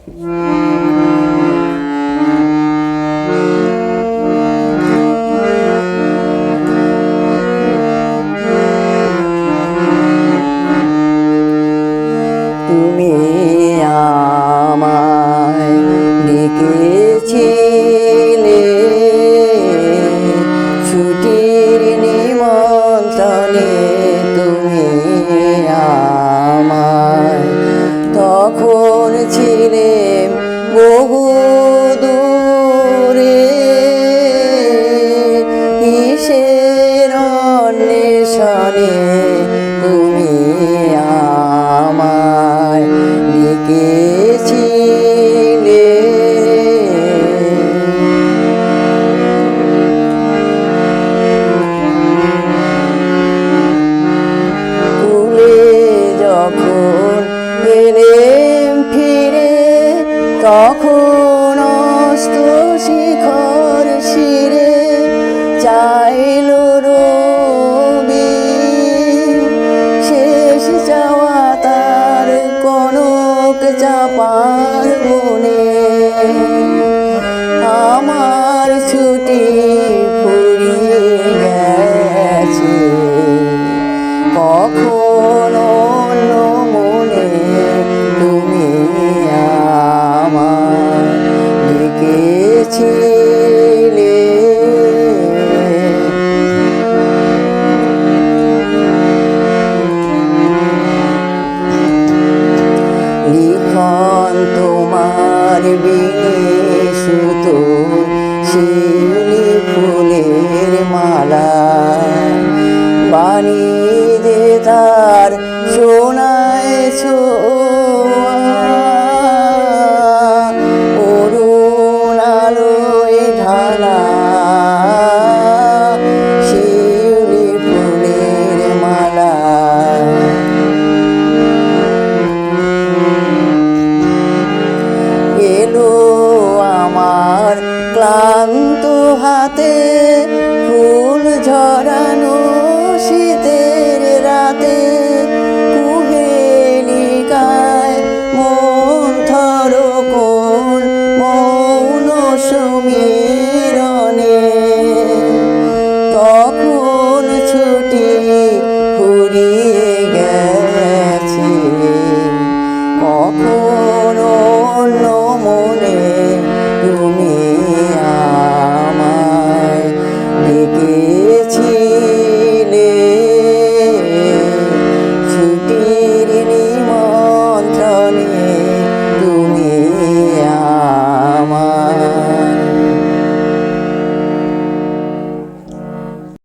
তুমি আমায় ডেকেছিলে ছুটির নিমন্ত্রণে, তুমি আমায় তখন ছিলে বহু দূরে, কিসের অন্বেষণে তুমি আমায় ডেকেছিলে। কুলে যখন এলেম ফিরে, তখন অস্ত শিখর শিরে চাইল রবি, শেষ যাওয়া তার কনক চাপার বনে। আমার ছুটি ফুরিয়ে গেছে, কখন অন্য মনে তুমি আমায় ডেকেছিলে। লিখন তোমার বিনে